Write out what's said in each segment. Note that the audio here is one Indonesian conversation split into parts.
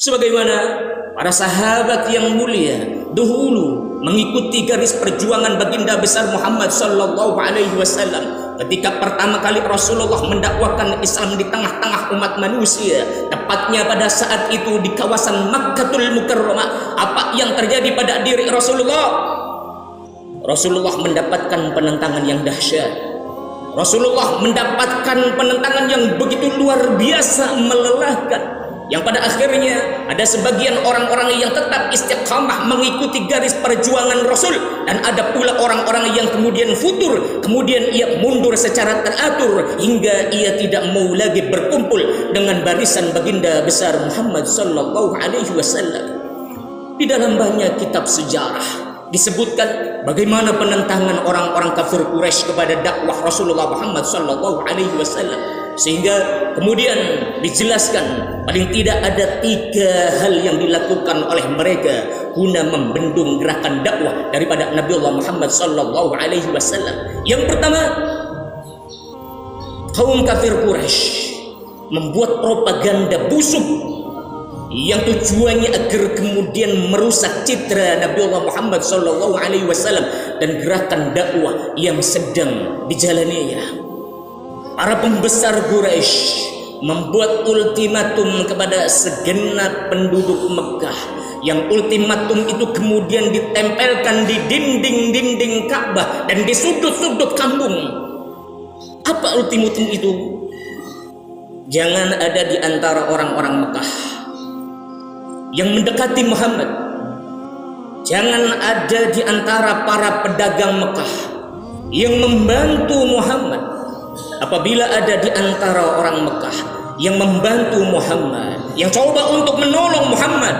Sebagaimana para sahabat yang mulia dahulu mengikuti garis perjuangan baginda besar Muhammad sallallahu alaihi wasallam ketika pertama kali Rasulullah mendakwakan Islam di tengah-tengah umat manusia, tepatnya pada saat itu di kawasan Makkatul Mukarramah. Apa yang terjadi pada diri Rasulullah? Rasulullah mendapatkan penentangan yang dahsyat. Rasulullah mendapatkan penentangan yang begitu luar biasa melelahkan, yang pada akhirnya ada sebagian orang-orang yang tetap istiqamah mengikuti garis perjuangan Rasul, dan ada pula orang-orang yang kemudian futur, kemudian ia mundur secara teratur hingga ia tidak mau lagi berkumpul dengan barisan baginda besar Muhammad sallallahu alaihi wasallam. Di dalam banyak kitab sejarah disebutkan bagaimana penentangan orang-orang kafir Quraisy kepada dakwah Rasulullah Muhammad sallallahu alaihi wasallam, sehingga kemudian dijelaskan paling tidak ada 3 hal yang dilakukan oleh mereka guna membendung gerakan dakwah daripada Nabiullah Muhammad sallallahu alaihi wasallam. Yang pertama, kaum kafir Quraisy membuat propaganda busuk yang tujuannya agar kemudian merusak citra Nabiullah Muhammad sallallahu alaihi wasallam dan gerakan dakwah yang sedang dijalaninya. Para pembesar Quraisy membuat ultimatum kepada segenap penduduk Mekah, yang ultimatum itu kemudian ditempelkan di dinding-dinding Ka'bah dan di sudut-sudut kampung. Apa ultimatum itu? Jangan ada di antara orang-orang Mekah yang mendekati Muhammad, jangan ada di antara para pedagang Mekah yang membantu Muhammad. Apabila ada di antara orang Mekah yang membantu Muhammad, yang coba untuk menolong Muhammad,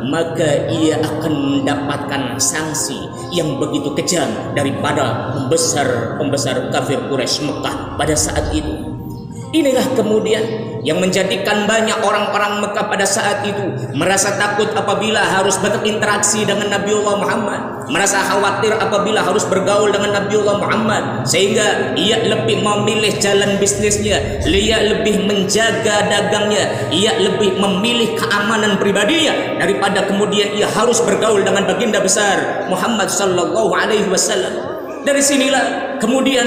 maka ia akan mendapatkan sanksi yang begitu kejam daripada pembesar kafir Quraisy Mekah pada saat itu. Inilah kemudian yang menjadikan banyak orang-orang Mekah pada saat itu merasa takut apabila harus berinteraksi dengan Nabiullah Muhammad, merasa khawatir apabila harus bergaul dengan Nabiullah Muhammad, sehingga ia lebih memilih jalan bisnisnya, ia lebih menjaga dagangnya, ia lebih memilih keamanan pribadinya daripada kemudian ia harus bergaul dengan baginda besar Muhammad sallallahu alaihi wasallam. Dari sinilah kemudian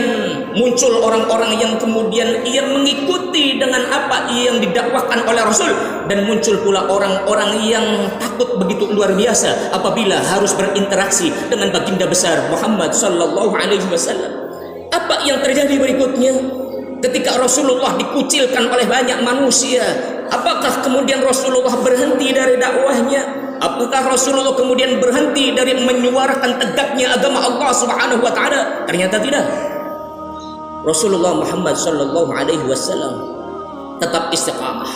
muncul orang-orang yang kemudian ia mengikuti dengan apa yang didakwahkan oleh Rasul, dan muncul pula orang-orang yang takut begitu luar biasa apabila harus berinteraksi dengan baginda besar Muhammad sallallahu alaihi wasallam. Apa yang terjadi berikutnya? Ketika Rasulullah dikucilkan oleh banyak manusia, apakah kemudian Rasulullah berhenti dari dakwahnya? Apakah Rasulullah kemudian berhenti dari menyuarakan tegaknya agama Allah Subhanahu wa taala? Ternyata tidak. Rasulullah Muhammad sallallahu alaihi wasallam tetap istiqamah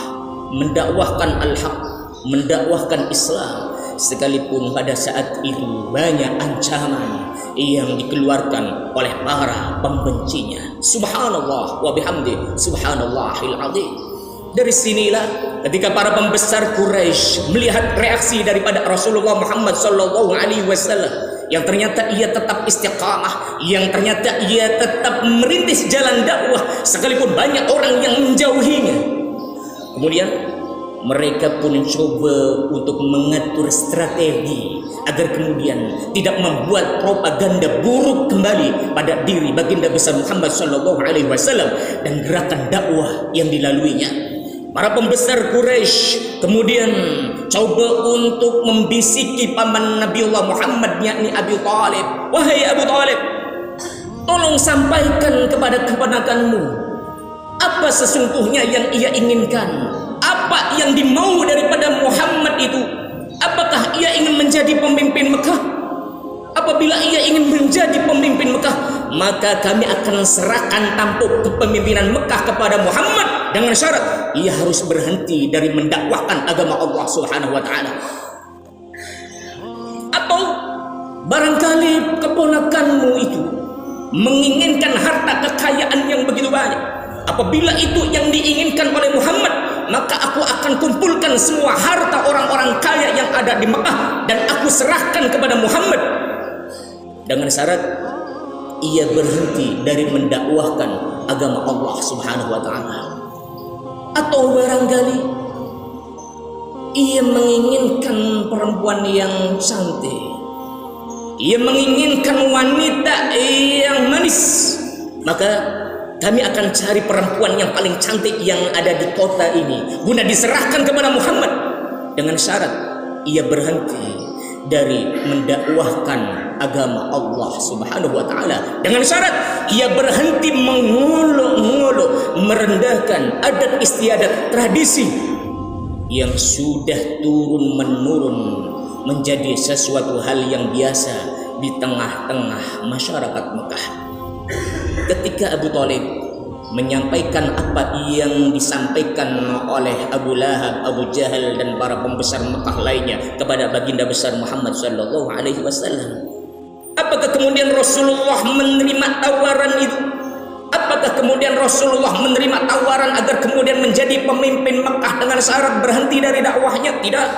mendakwahkan al-haq, mendakwahkan Islam, sekalipun pada saat itu banyak ancaman yang dikeluarkan oleh para pembencinya. Subhanallah wa bihamdi, subhanallahil azim. Dari sinilah ketika para pembesar Quraisy melihat reaksi daripada Rasulullah Muhammad sallallahu alaihi wasallam, yang ternyata ia tetap istiqamah, yang ternyata ia tetap merintis jalan dakwah sekalipun banyak orang yang menjauhinya. Kemudian mereka pun coba untuk mengatur strategi agar kemudian tidak membuat propaganda buruk kembali pada diri baginda besar Muhammad sallallahu alaihi wasallam dan gerakan dakwah yang dilaluinya. Para pembesar Quraisy kemudian coba untuk membisiki paman Nabiullah Muhammad, yakni Abu Thalib. Wahai Abu Thalib, tolong sampaikan kepada keponakanmu apa sesungguhnya yang ia inginkan, apa yang dimau daripada Muhammad itu. Apakah ia ingin menjadi pemimpin Mekah? Apabila ia ingin menjadi pemimpin Mekah, maka kami akan serahkan tampuk kepemimpinan Mekah kepada Muhammad dengan syarat ia harus berhenti dari mendakwahkan agama Allah Subhanahu wa taala. Atau barangkali keponakanmu itu menginginkan harta kekayaan yang begitu banyak. Apabila itu yang diinginkan oleh Muhammad, maka aku akan kumpulkan semua harta orang-orang kaya yang ada di Mekah dan aku serahkan kepada Muhammad, dengan syarat ia berhenti dari mendakwahkan agama Allah Subhanahu wa taala. Atau barangkali ia menginginkan perempuan yang cantik, ia menginginkan wanita yang manis, maka kami akan cari perempuan yang paling cantik yang ada di kota ini guna diserahkan kepada Muhammad, dengan syarat ia berhenti dari mendakwahkan agama Allah Subhanahu wa taala, dengan syarat ia berhenti mengolok-ngolok, merendahkan adat istiadat tradisi yang sudah turun menurun menjadi sesuatu hal yang biasa di tengah-tengah masyarakat Mekah. Ketika Abu Thalib menyampaikan apa yang disampaikan oleh Abu Lahab, Abu Jahal dan para pembesar Mekah lainnya kepada baginda besar Muhammad sallallahu alaihi wasallam, apakah kemudian Rasulullah menerima tawaran itu? Apakah kemudian Rasulullah menerima tawaran agar kemudian menjadi pemimpin Mekah dengan syarat berhenti dari dakwahnya? Tidak.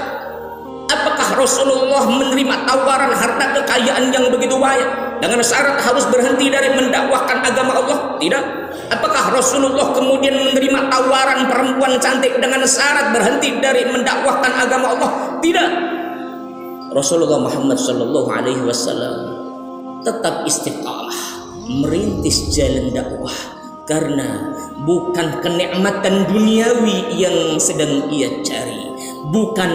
Apakah Rasulullah menerima tawaran harta kekayaan yang begitu banyak dengan syarat harus berhenti dari mendakwahkan agama Allah? Tidak. Apakah Rasulullah kemudian menerima tawaran perempuan cantik dengan syarat berhenti dari mendakwahkan agama Allah? Tidak. Rasulullah Muhammad sallallahu alaihi wasallam tetap istiqamah merintis jalan dakwah, karena bukan kenikmatan duniawi yang sedang ia cari, bukan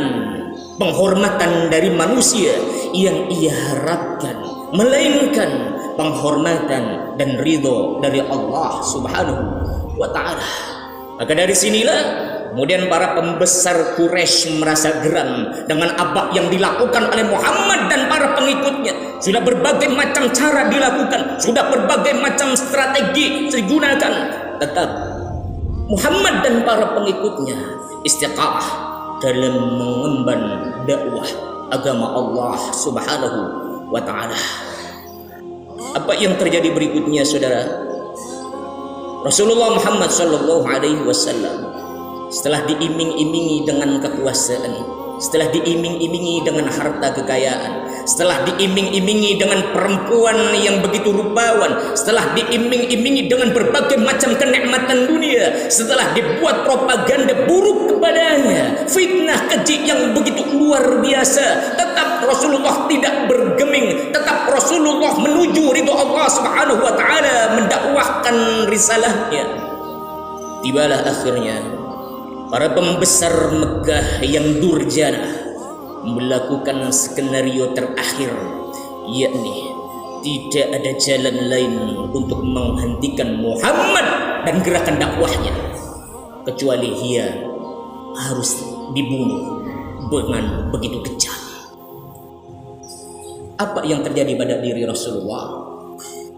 penghormatan dari manusia yang ia harapkan, melainkan penghormatan dan ridho dari Allah Subhanahu wa taala. Maka dari sinilah kemudian para pembesar Quraisy merasa geram dengan apa yang dilakukan oleh Muhammad dan para pengikutnya. Sudah berbagai macam cara dilakukan, sudah berbagai macam strategi digunakan, tetap Muhammad dan para pengikutnya istiqamah dalam mengemban dakwah agama Allah Subhanahu wa taala. Apa yang terjadi berikutnya, saudara? Rasulullah Muhammad sallallahu alaihi wasallam setelah diiming-imingi dengan kekuasaan, setelah diiming-imingi dengan harta kekayaan, setelah diiming-imingi dengan perempuan yang begitu rupawan, setelah diiming-imingi dengan berbagai macam kenikmatan dunia, setelah dibuat propaganda buruk kepadanya, fitnah keji yang begitu luar biasa, tetap Rasulullah tidak bergeming, tetap Rasulullah menuju ridho Allah Subhanahu wa taala mendakwahkan risalahnya. Tibalah akhirnya para pembesar Mekah yang durjana melakukan skenario terakhir, yakni tidak ada jalan lain untuk menghentikan Muhammad dan gerakan dakwahnya kecuali ia harus dibunuh dengan begitu kejam. Apa yang terjadi pada diri Rasulullah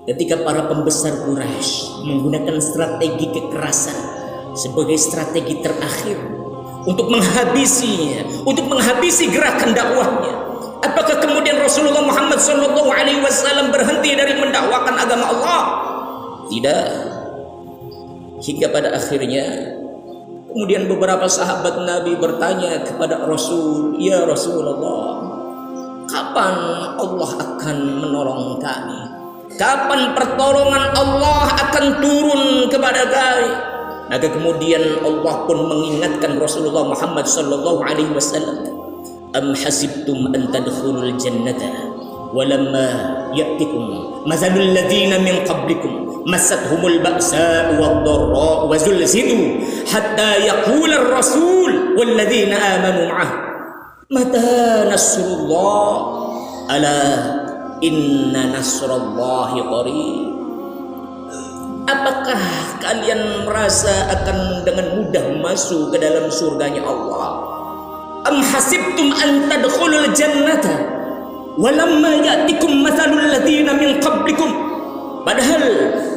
ketika para pembesar Quraisy menggunakan strategi kekerasan sebagai strategi terakhir untuk menghabisinya, untuk menghabisi gerakan dakwahnya? Apakah kemudian Rasulullah Muhammad SAW berhenti dari mendakwakan agama Allah? Tidak. Hingga pada akhirnya kemudian beberapa sahabat Nabi bertanya kepada Rasul, "Ya Rasulullah, kapan Allah akan menolong kami? Kapan pertolongan Allah akan turun kepada kami?" Maka kemudian Allah pun mengingatkan Rasulullah Muhammad sallallahu alaihi wasallam, "Am hasibtum an tadkhulul jannata walamma ya'tikum mathalul ladzina min qablikum massathumul ba'sa'u wad-dharra'u wa zulzilu hatta yaqula ar-rasul wal ladzina amanu ma'ah mata nasrullah ala inna nasrallahi qarib." Apakah kalian merasa akan dengan mudah masuk ke dalam surganya Allah? Am hasibtum an tadkhulul jannata walamma ya'tikum mathalul ladzina min qablikum, padahal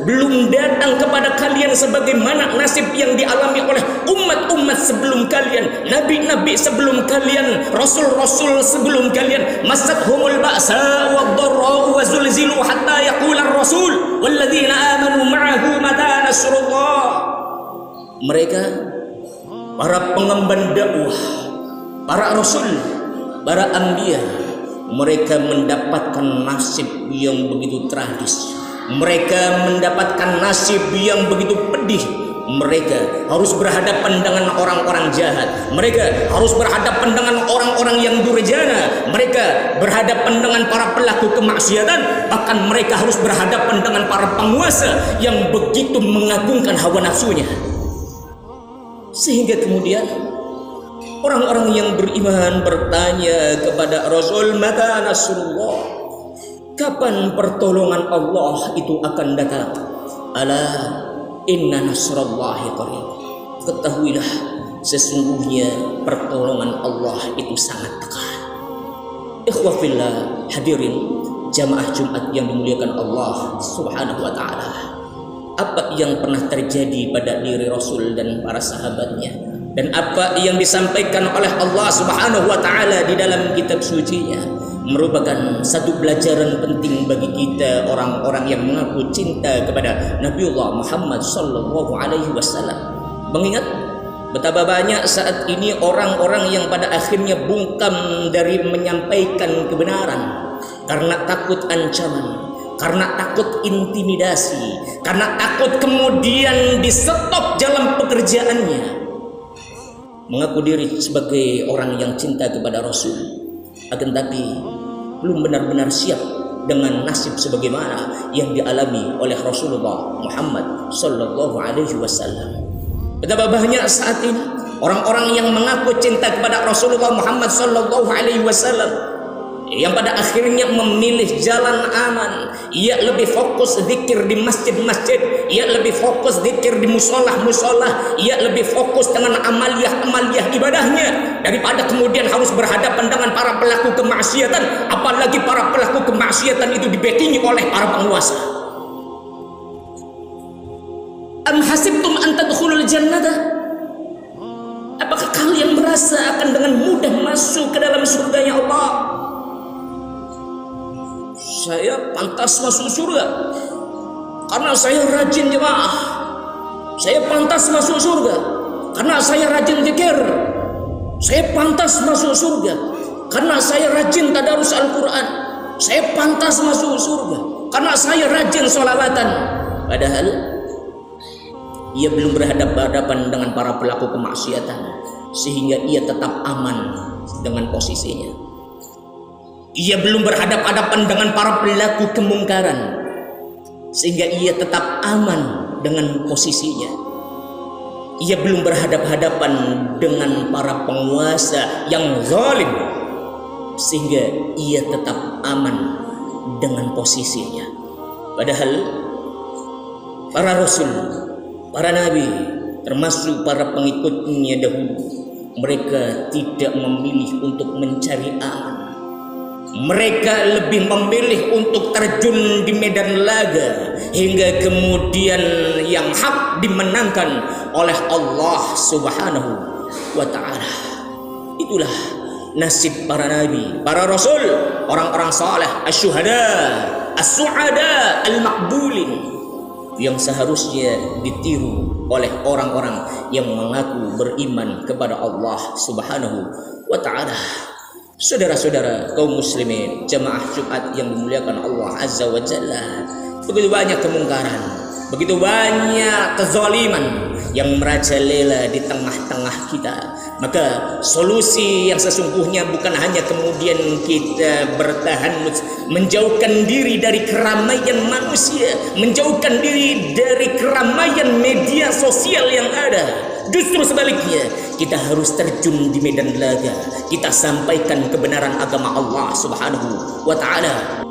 belum datang kepada kalian sebagaimana nasib yang dialami oleh umat-umat sebelum kalian, nabi-nabi sebelum kalian, rasul-rasul sebelum kalian. Masathumul ba'sa wad-dharra wa zulzilu hatta yaqula ar-rasul walladzina amanu ma'ahu mata nasrullah. Mereka para pengemban dakwah, para rasul, para anbiya, mereka mendapatkan nasib yang begitu tragis. Mereka mendapatkan nasib yang begitu pedih mereka harus berhadapan dengan orang-orang jahat, mereka harus berhadapan dengan orang-orang yang durjana, mereka berhadapan dengan para pelaku kemaksiatan, bahkan mereka harus berhadapan dengan para penguasa yang begitu mengagungkan hawa nafsunya. Sehingga kemudian orang-orang yang beriman bertanya kepada Rasul, "Mata nasrullah?" Kapan pertolongan Allah itu akan datang? Ala inna nasrallahi qarib. Ketahuilah, sesungguhnya pertolongan Allah itu sangat dekat. Ikhwafillah, hadirin jamaah Jumat yang dimuliakan Allah Subhanahu wa taala. Apa yang pernah terjadi pada diri Rasul dan para sahabatnya, dan apa yang disampaikan oleh Allah Subhanahu wa taala di dalam kitab sucinya merupakan satu pelajaran penting bagi kita orang-orang yang mengaku cinta kepada Nabiullah Muhammad sallallahu alaihi wasallam. Mengingat betapa banyak saat ini orang-orang yang pada akhirnya bungkam dari menyampaikan kebenaran karena takut ancaman, karena takut intimidasi, karena takut kemudian di-stop dalam pekerjaannya. Mengaku diri sebagai orang yang cinta kepada Rasul, akan tapi belum benar-benar siap dengan nasib sebagaimana yang dialami oleh Rasulullah Muhammad sallallahu alaihi wasallam. Betapa banyak saat ini orang-orang yang mengaku cinta kepada Rasulullah Muhammad sallallahu alaihi wasallam yang pada akhirnya memilih jalan aman. Ia lebih fokus zikir di masjid-masjid, ia lebih fokus zikir di musolah-musolah, ia lebih fokus dengan amaliyah-amaliyah ibadahnya daripada kemudian harus berhadapan dengan para pelaku kemaksiatan, apalagi para pelaku kemaksiatan itu dibackingi oleh para penguasa. Am hasibtum an tadkhulul jannata? Apakah kalian merasa akan dengan mudah masuk ke dalam surganya Allah? Saya pantas masuk surga karena saya rajin jemaah. Saya pantas masuk surga karena saya rajin zikir. Saya pantas masuk surga karena saya rajin tadarus Al-Quran. Saya pantas masuk surga karena saya rajin sholawatan. Padahal ia belum berhadapan dengan para pelaku kemaksiatan, sehingga ia tetap aman dengan posisinya. Ia belum berhadapan dengan para pelaku kemungkaran, sehingga ia tetap aman dengan posisinya. Ia belum berhadapan dengan para penguasa yang zalim, sehingga ia tetap aman dengan posisinya. Padahal para rasul, para nabi, termasuk para pengikutnya dahulu, mereka tidak memilih untuk mencari aman. Mereka lebih memilih untuk terjun di medan laga hingga kemudian yang hak dimenangkan oleh Allah Subhanahu wa taala. Itulah nasib para nabi, para rasul, orang-orang saleh, asyuhada, as-suada, al-maqbulin, yang seharusnya ditiru oleh orang-orang yang mengaku beriman kepada Allah Subhanahu wa taala. Saudara-saudara kaum muslimin, jamaah Jumat yang dimuliakan Allah Azza wa Jalla, begitu banyak kemungkaran, begitu banyak kezaliman yang merajalela di tengah-tengah kita. Maka solusi yang sesungguhnya bukan hanya kemudian kita bertahan menjauhkan diri dari keramaian manusia, menjauhkan diri dari keramaian media sosial yang ada. Justru sebaliknya, kita harus terjun di medan laga. Kita sampaikan kebenaran agama Allah Subhanahu wa taala.